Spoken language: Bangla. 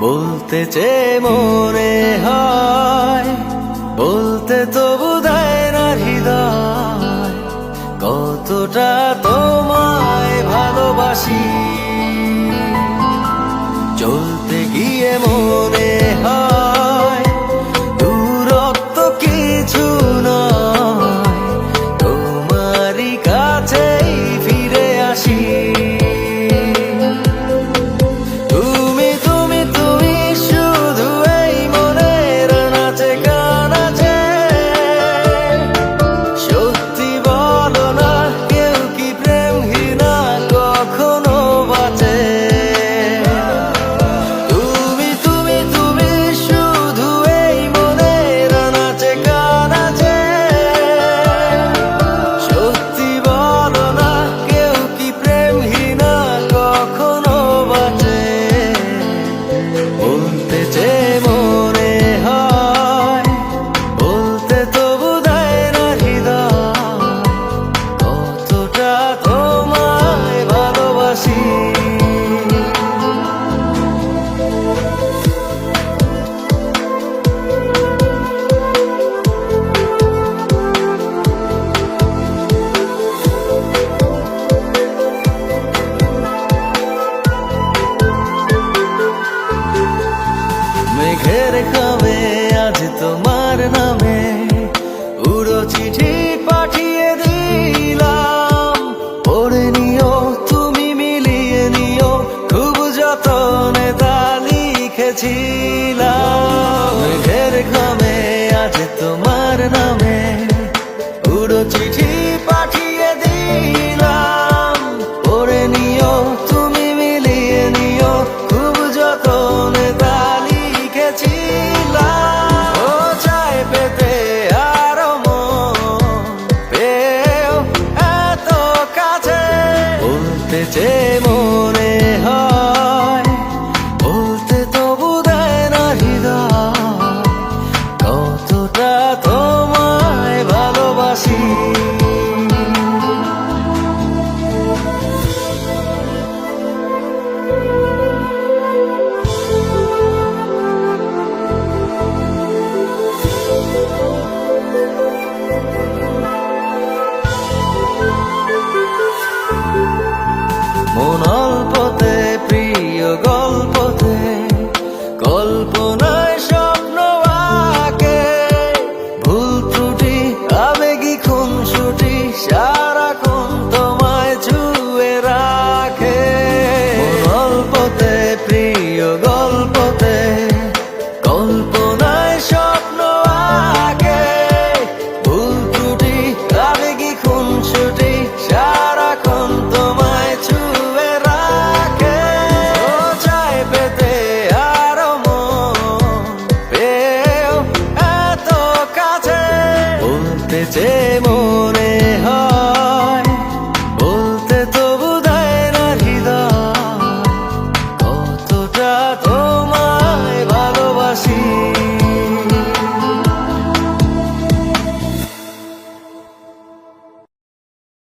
বলতে চেয়ে মনে হয়, বলতে তবু দেয় না হৃদয়, কতটা তোমায় ভালোবাসি। চলতে গিয়ে মনে হয় দূরত্ব কিছু নয়, তোমারই কাছেই ফিরে আসি। মেঘের খামে আজ তোমার নামে উড়ো চিঠি পাঠিয়ে দিলাম, পড়ে নিও তুমি, মিলিয়ে নিও, খুব যতনে তা লিখেছিলাম।